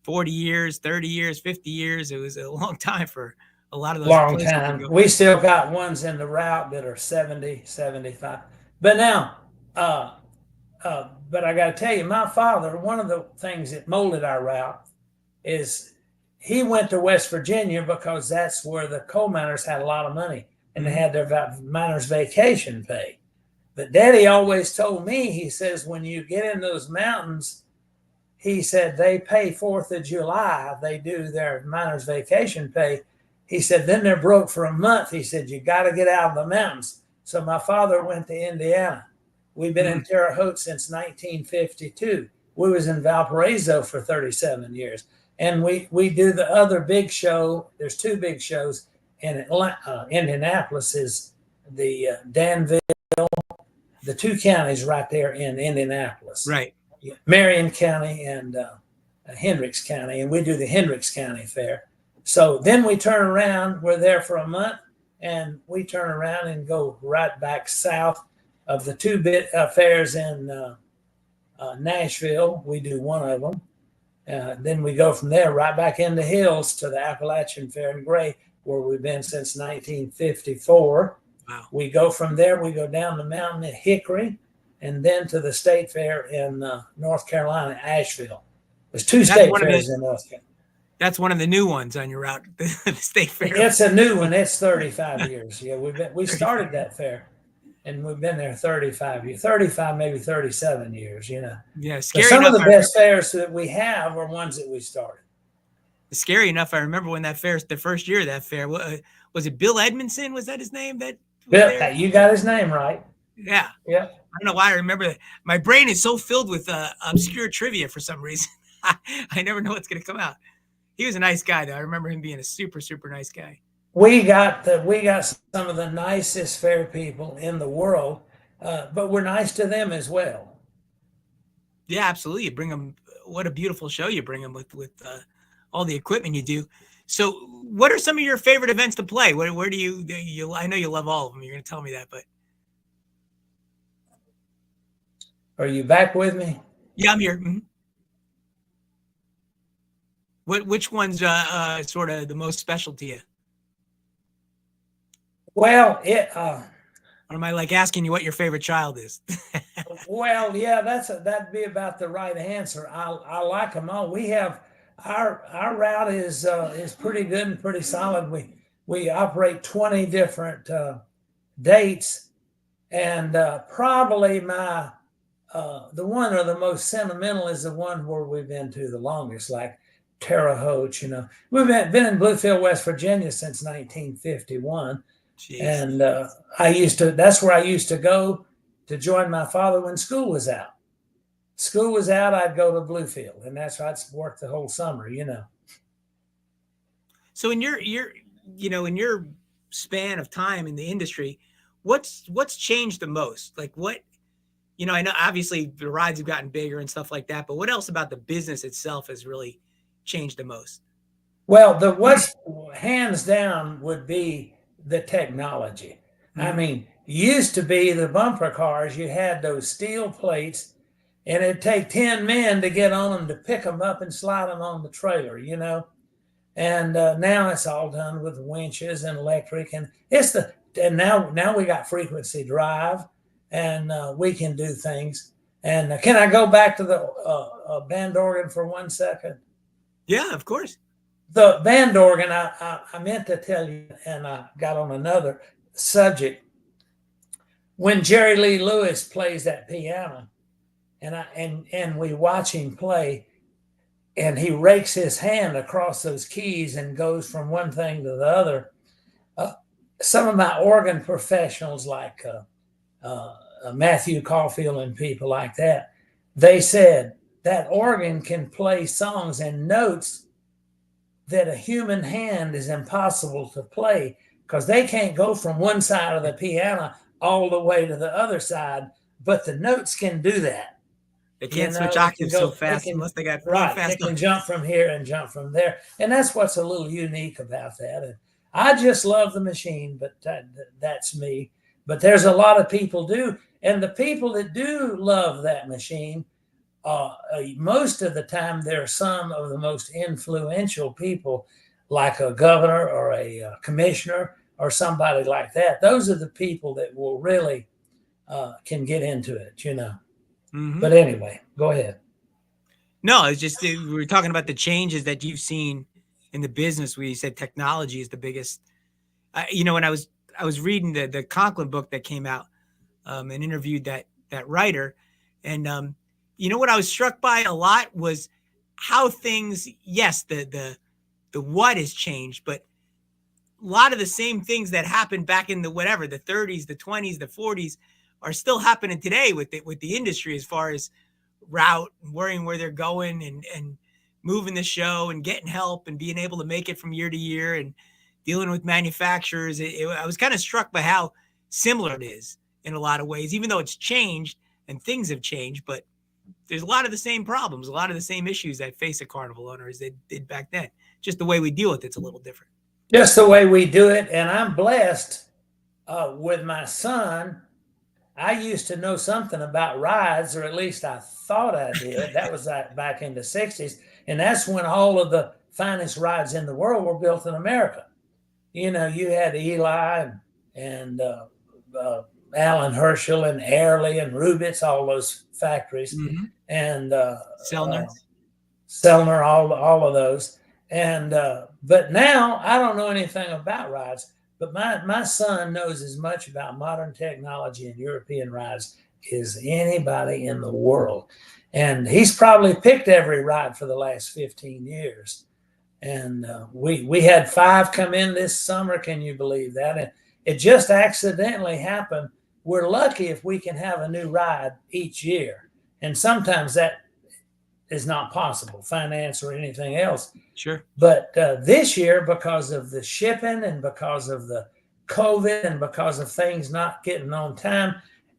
40 years, 30 years, 50 years. It was a long time for a lot of those. Long time. We still got ones in the route that are 70, 75. But now, but I got to tell you, my father, one of the things that molded our route is he went to West Virginia because that's where the coal miners had a lot of money and they had their miners' vacation pay. But Daddy always told me, he says, when you get in those mountains, he said, they pay 4th of July. They do their miners' vacation pay. He said, then they're broke for a month. He said, you got to get out of the mountains. So my father went to Indiana. We've been in Terre Haute since 1952. We was in Valparaiso for 37 years. And we do the other big show. There's 2 big shows in Indianapolis is the Danville, the two counties right there in Indianapolis, Right. Marion County and Hendricks County, and we do the Hendricks County Fair. So then we turn around, we're there for a month, and we turn around and go right back south of the two fairs in Nashville. We do one of them. Then we go from there right back in the hills to the Appalachian Fair in Gray, where we've been since 1954. Wow. We go from there, we go down the mountain at Hickory, and then to the state fair in North Carolina, Asheville. There's two state fairs in North Carolina. That's one of the new ones on your route, the state fair. It's a new one. It's 35 years. Yeah, we started that fair, and we've been there 35 years, 35, maybe 37 years, you know. Yeah, scary. But some of the best fairs that we have are ones that we started. Scary enough, I remember when that fair, the first year of that fair, was it Bill Edmondson? Was that his name? Bill, you got his name right. Yeah. Yeah. I don't know why I remember that. My brain is so filled with obscure trivia for some reason. I never know what's going to come out. He was a nice guy, though. I remember him being a super, super nice guy. We got some of the nicest fair people in the world, but we're nice to them as well. Yeah, absolutely. You bring them. What a beautiful show you bring them with all the equipment you do. So, what are some of your favorite events to play? Where do you? I know you love all of them. You're going to tell me that, but are you back with me? Yeah, I'm here. Mm-hmm. Which one's sort of the most special to you? Well, or am I like asking you what your favorite child is? Well, yeah, that'd be about the right answer. I like them all. We have our route is pretty good and pretty solid. We operate 20 different dates, and probably the one or the most sentimental is the one where we've been to the longest, like Terre Haute. You know, we've been in Bluefield, West Virginia since 1951. Jeez. And that's where I used to go to join my father when school was out. School was out, I'd go to Bluefield, and that's where I'd work the whole summer, you know. So in your in your span of time in the industry, what's changed the most? Like what, I know obviously the rides have gotten bigger and stuff like that, but what else about the business itself has really changed the most? Well, what's hands down would be the technology. Mm-hmm. I mean, used to be the bumper cars, you had those steel plates, and it'd take 10 men to get on them to pick them up and slide them on the trailer, you know. And now it's all done with winches and electric, and now we got frequency drive, and we can do things. And can I go back to the band organ for 1 second? Yeah, of course. The band organ, I meant to tell you, and I got on another subject. When Jerry Lee Lewis plays that piano, and we watch him play, and he rakes his hand across those keys and goes from one thing to the other. Some of my organ professionals, like Matthew Caulfield and people like that, they said that organ can play songs and notes that a human hand is impossible to play, because they can't go from one side of the piano all the way to the other side, but the notes can do that. They can't switch octaves so fast unless they got right. Fast. They can jump from here and jump from there, and that's what's a little unique about that. And I just love the machine, but that's me. But there's a lot of people do, and the people that do love that machine, most of the time they're some of the most influential people, like a governor or a commissioner or somebody like that. Those are the people that will really can get into it, you know. Mm-hmm. But anyway, go ahead. No, it's just we were talking about the changes that you've seen in the business, where you said technology is the biggest. When I was reading the Conklin book that came out, and interviewed that writer, and what I was struck by a lot was how things. Yes, the what has changed, but a lot of the same things that happened back in the 30s, the 20s, the 40s are still happening today with the industry, as far as route and worrying where they're going and moving the show and getting help and being able to make it from year to year and dealing with manufacturers. I was kind of struck by how similar it is in a lot of ways, even though it's changed and things have changed. But there's a lot of the same problems, a lot of the same issues that face a carnival owner as they did back then. Just the way we deal with it's a little different. Just the way we do it. And I'm blessed with my son. I used to know something about rides, or at least I thought I did. That was back in the 60s. And that's when all of the finest rides in the world were built in America. You know, you had Eli and Alan Herschel and Airlie and Rubitz, all those factories, and Selner, all of those. And but now I don't know anything about rides, but my son knows as much about modern technology and European rides as anybody in the world. And he's probably picked every ride for the last 15 years. And we had 5 come in this summer. Can you believe that? And it just accidentally happened. We're lucky if we can have a new ride each year. And sometimes that is not possible, finance or anything else. Sure. But this year, because of the shipping and because of the COVID and because of things not getting on time,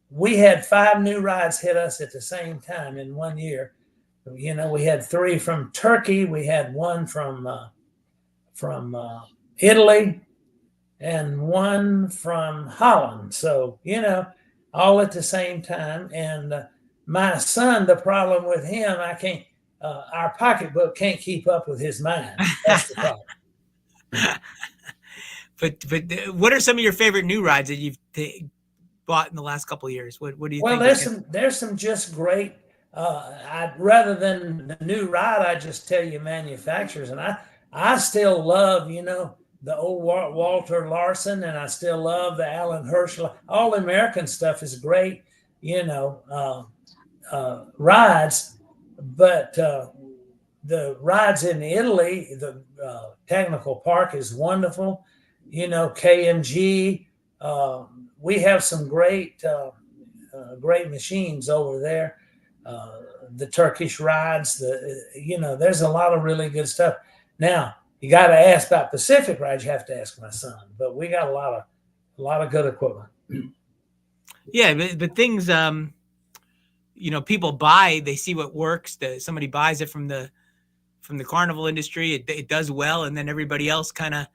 we had 5 new rides hit us at the same time in 1 year. You know, we had 3 from Turkey, we had 1 from Italy, and 1 from Holland. So, you know, all at the same time. And my son, the problem with him, I can't. Our pocketbook can't keep up with his mind. That's the problem. But what are some of your favorite new rides that you've bought in the last couple of years? What do you think? Well, there's some just great. I'd rather than the new ride, I just tell you manufacturers, and I still love, you know, the old Walter Larson, and I still love the Alan Herschel. All the American stuff is great, you know, rides, but the rides in Italy, the technical park is wonderful. You know, KMG. We have some great machines over there. The Turkish rides, you know, there's a lot of really good stuff. Now, you got to ask about Pacific rides. You have to ask my son, but we got a lot of good equipment. Yeah, but things, you know, people buy. They see what works. Somebody buys it from the carnival industry. It does well, and then everybody else kind of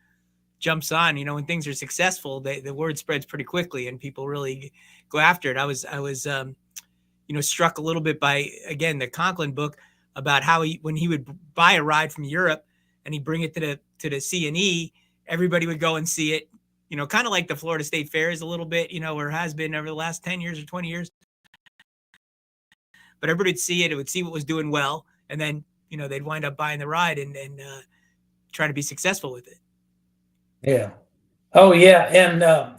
jumps on. You know, when things are successful, the word spreads pretty quickly, and people really go after it. I was you know, struck a little bit by, again, the Conklin book about how when he would buy a ride from Europe and he'd bring it to the C&E, everybody would go and see it, you know, kind of like the Florida State Fair is a little bit, you know, or has been over the last 10 years or 20 years. But everybody would see it, would see what was doing well, and then, you know, they'd wind up buying the ride and try to be successful with it. Yeah. Oh, yeah.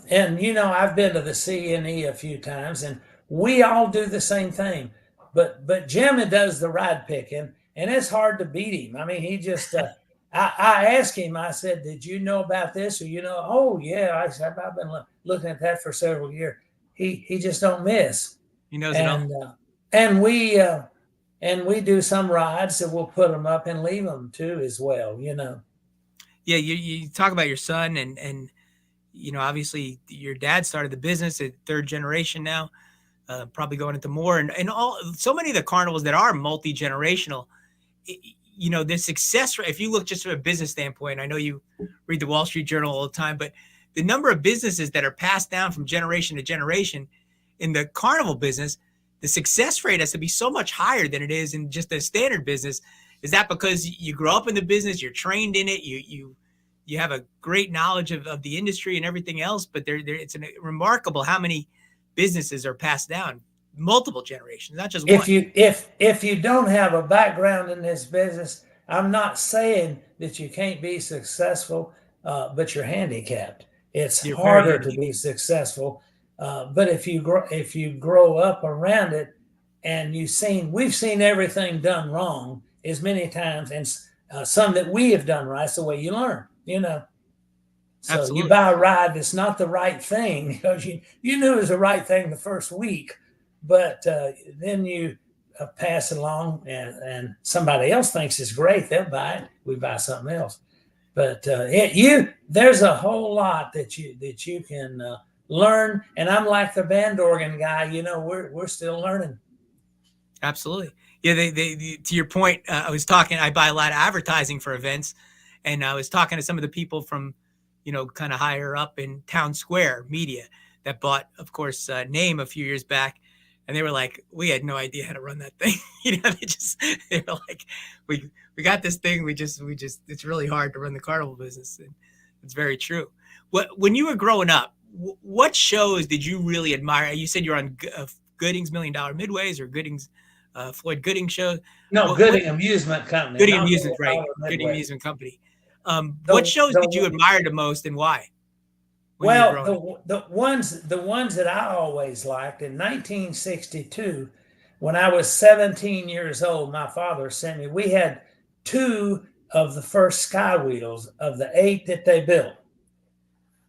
And you know, I've been to the C&E a few times, and we all do the same thing, but Jimmy does the ride picking, and it's hard to beat him. I mean, he just, I asked him, I said, did you know about this? Or, you know, oh yeah, I said, I've been looking at that for several years. He just don't miss. He knows it all. And we do some rides that we'll put them up and leave them too, as well, you know. Yeah. You talk about your son and, you know, obviously your dad started the business at 3rd generation now. Probably going into more and so many of the carnivals that are multi-generational, you know, the success rate, if you look just from a business standpoint, I know you read the Wall Street Journal all the time, but the number of businesses that are passed down from generation to generation in the carnival business, the success rate has to be so much higher than it is in just a standard business. Is that because you grow up in the business, you're trained in it, you have a great knowledge of the industry and everything else, but it's remarkable how many businesses are passed down multiple generations, not just one. If you don't have a background in this business, I'm not saying that you can't be successful, but you're handicapped. You're harder to be successful, but if you grow up around it, and we've seen everything done wrong as many times, and some that we have done right. It's the way you learn, you know. So Absolutely. You buy a ride that's not the right thing because you knew it was the right thing the first week, but then you pass it along and somebody else thinks it's great. They'll buy it. We buy something else. But there's a whole lot that you can learn. And I'm like the band organ guy. We're still learning. Absolutely. Yeah, to your point, I buy a lot of advertising for events, and I was talking to some of the people from, kind of higher up in Town Square Media that bought, of course, Name a few years back, and they were like, we had no idea how to run that thing. They were like, we got this thing, we just, it's really hard to run the carnival business, and it's very true. When you were growing up, what shows did you really admire? You said you're on Gooding's Million Dollar Midways or Gooding's Floyd Gooding show. No, What Gooding Amusement Company, Gooding not Amusement, right? Gooding Midway. Amusement Company. What The, shows did you the admire the most and why when you were Well, growing up? the ones that I always liked in 1962, when I was 17 years old, my father sent me. We had two of the first Sky Wheels of the 8 that they built.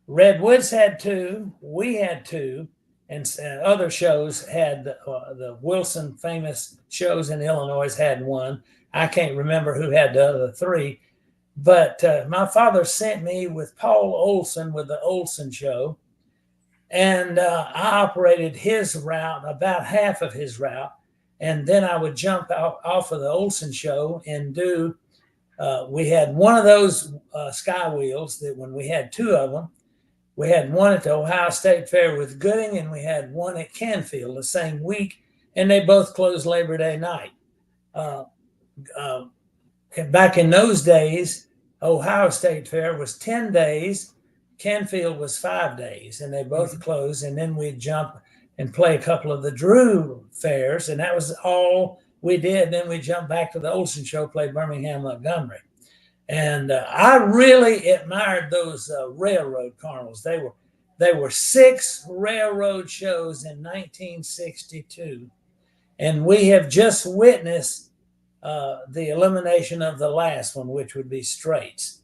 Redwoods had two, we had two, and other shows had the Wilson famous shows in Illinois had one. I can't remember who had the other three, but my father sent me with Paul Olson with the Olson Show, and I operated his route, about half of his route, and then I would jump off of the Olson Show and do. We had one of those Sky Wheels that when we had two of them. We had one at the Ohio State Fair with Gooding, and we had one at Canfield the same week, and they both closed Labor Day night. Uh, uh, Back in those days, Ohio State Fair was 10 days, Canfield was 5 days, and they both closed. And then we'd jump and play a couple of the Drew fairs, and that was all we did. Then we jumped back to the Olson Show, play Birmingham, Montgomery. And I really admired those railroad carnivals. They were 6 railroad shows in 1962, and we have just witnessed the elimination of the last one, which would be Straits.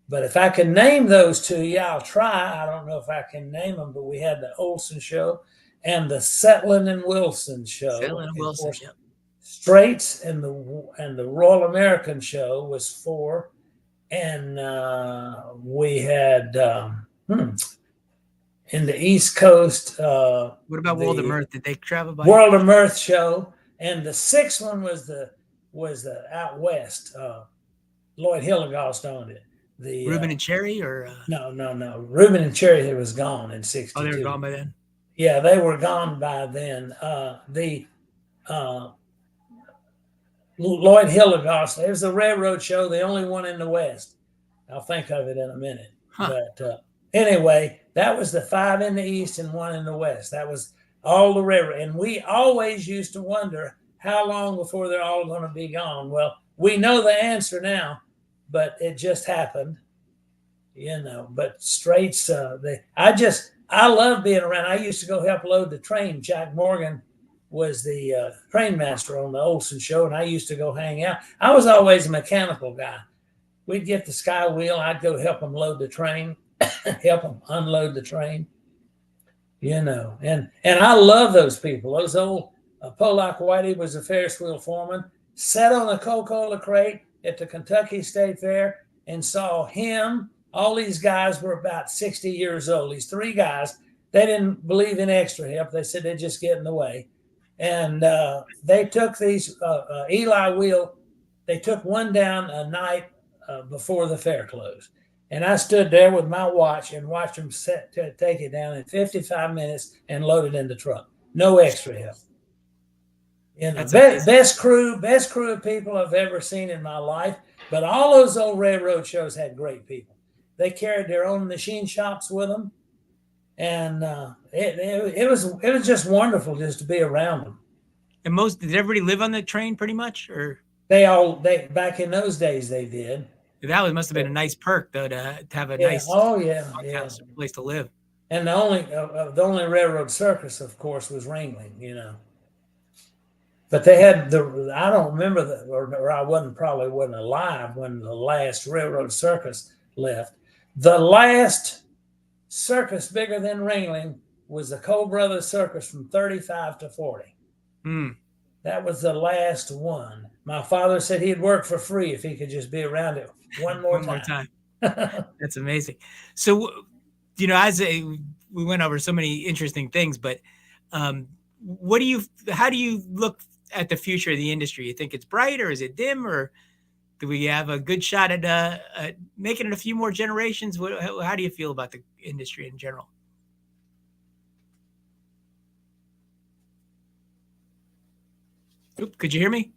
But if I can name those to you, I'll try. I don't know if I can name them, but we had the Olson Show and the Setlin and Wilson Show. Setlin and Wilson, yep. Straits and the Royal American Show was 4. And we had in the East Coast. What about World of Mirth? Did they travel by? World of Mirth Show, and the 6th one was the out west. Lloyd Hillegost owned it. The Reuben and Cherry, or no, Reuben and Cherry was gone in '62. Oh, they were gone by then. Yeah, they were gone by then. Lloyd Hillegost. It was a railroad show, the only one in the West. I'll think of it in a minute. Huh. But anyway, that was the 5 in the East and 1 in the West. That was all the railroad. And we always used to wonder how long before they're all going to be gone. Well, we know the answer now, but it just happened, But Straits, I love being around. I used to go help load the train. Jack Morgan was the train master on the Olson Show, and I used to go hang out. I was always a mechanical guy. We'd get the Sky Wheel. I'd go help them load the train, help them unload the train, And I love those people. Those old Polak Whitey was a Ferris wheel foreman, sat on a Coca-Cola crate at the Kentucky State Fair and saw him. All these guys were about 60 years old. These 3 guys, they didn't believe in extra help. They said they'd just get in the way. And they took these Eli wheel. They took one down a night before the fair closed. And I stood there with my watch and watched them take it down in 55 minutes and load it in the truck. No extra help. Best crew of people I've ever seen in my life. But all those old railroad shows had great people. They carried their own machine shops with them. And it was just wonderful just to be around them. And did everybody live on the train pretty much, or they back in those days they did. That must have been a nice perk though to have a nice place to live. And the only railroad circus, of course, was Ringling, But they had I don't remember or I wasn't alive when the last railroad circus left. The last circus bigger than Ringling was the Cole Brothers Circus from 35 to 40. That was the last one. My father said he'd work for free if he could just be around it one more time. That's amazing. So, you know, we went over so many interesting things, but um, what do you, how do you look at the future of the industry? You think it's bright, or is it dim, or do we have a good shot at making it a few more generations? How do you feel about the industry in general? Oop, could you hear me?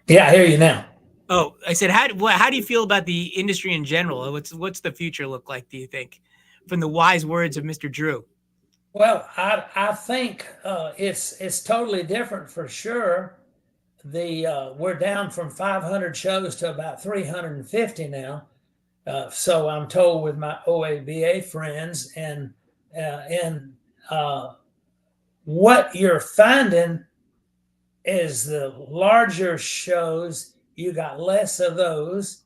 Yeah, I hear you now. Oh, I said, how do you feel about the industry in general? What's the future look like? Do you think, from the wise words of Mr. Drew? Well, I think it's totally different for sure. The We're down from 500 shows to about 350 now. So I'm told with my OABA friends, and what you're finding is the larger shows, you got less of those,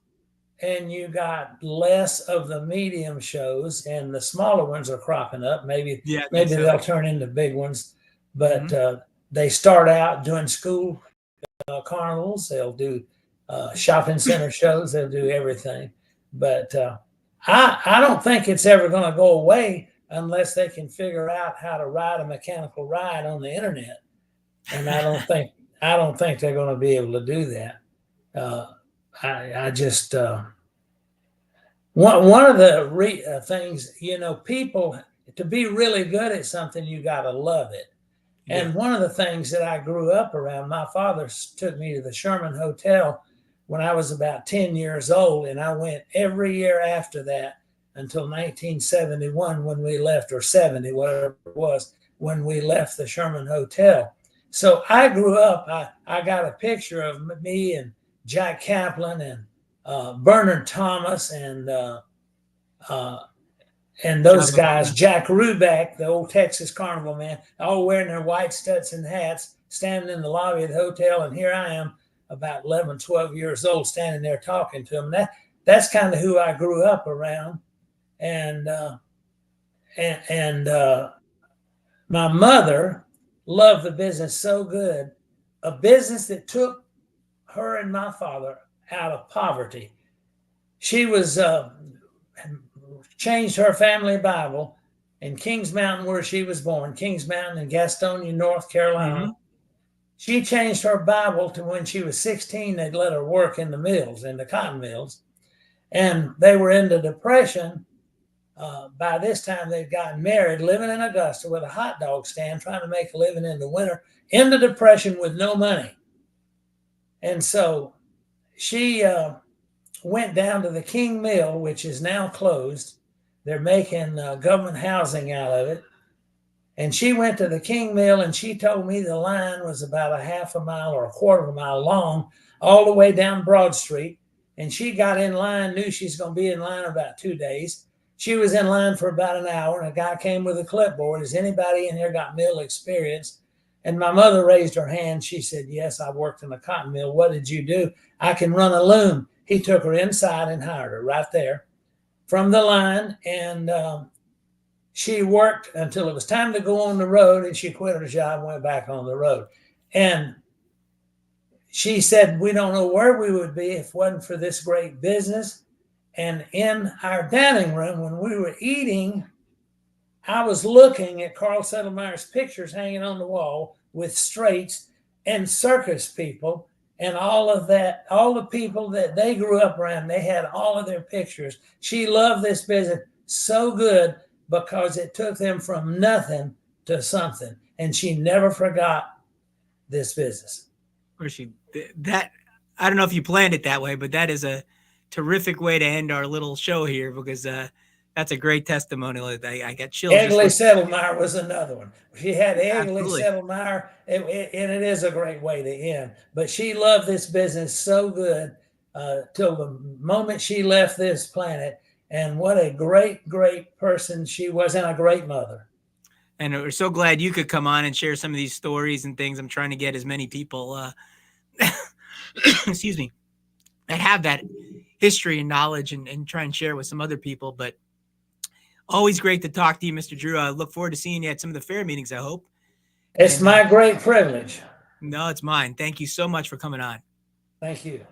and you got less of the medium shows, and the smaller ones are cropping up. Maybe Yeah, I think maybe so. they'll turn into big ones, but Hmm. they start out doing school carnivals. They'll do shopping center shows. They'll do everything. But I don't think it's ever going to go away unless they can figure out how to ride a mechanical ride on the internet. And I don't think they're going to be able to do that. Uh, I just one of the things, people, to be really good at something, you got to love it. Yeah. And one of the things that I grew up around, my father took me to the Sherman Hotel when I was about 10 years old, and I went every year after that until 1971 when we left, or 70, whatever it was, when we left the Sherman Hotel. So I grew up, I got a picture of me and Jack Kaplan and Bernard Thomas uh, and those Chava, guys, yeah. Jack Ruback, the old Texas Carnival man, all wearing their white Stetson hats, standing in the lobby of the hotel. And here I am, about 11, 12 years old, standing there talking to them. That's kind of who I grew up around. And my mother loved the business so good, a business that took her and my father out of poverty. She was changed her family Bible in Kings Mountain, where she was born, Kings Mountain in Gastonia, North Carolina. Hmm. She changed her Bible to when she was 16, they'd let her work in the mills, in the cotton mills. And they were in the Depression. By this time, they'd gotten married, living in Augusta with a hot dog stand, trying to make a living in the winter, in the Depression with no money. And so she went down to the King Mill, which is now closed. They're making government housing out of it. And she went to the King Mill, and she told me the line was about a half a mile or a quarter of a mile long, all the way down Broad Street. And she got in line, knew she's going to be in line about 2 days. She was in line for about an hour, and a guy came with a clipboard. Has anybody in here got mill experience? And my mother raised her hand. She said, yes, I worked in a cotton mill. What did you do? I can run a loom. He took her inside and hired her right there from the line. And she worked until it was time to go on the road, and she quit her job and went back on the road. And she said, we don't know where we would be if it wasn't for this great business. And in our dining room, when we were eating, I was looking at Carl Settlemeyer's pictures hanging on the wall with straights and circus people and all of that, all the people that they grew up around. They had all of their pictures. She loved this business so good because it took them from nothing to something. And she never forgot this business. Or she that I don't know if you planned it that way, but that is a terrific way to end our little show here, because that's a great testimonial. I got chills just Egley listening. Settlemeyer was another one. She had Egley Absolutely. Settlemeyer, and it is a great way to end. But she loved this business so good till the moment she left this planet. And what a great, great person she was, and a great mother. And we're so glad you could come on and share some of these stories and things. I'm trying to get as many people, excuse me, that have that history and knowledge, and try and share it with some other people. But always great to talk to you, Mr. Drew. I look forward to seeing you at some of the fair meetings, I hope. It's And my great privilege. no, it's mine. Thank you so much for coming on. Thank you.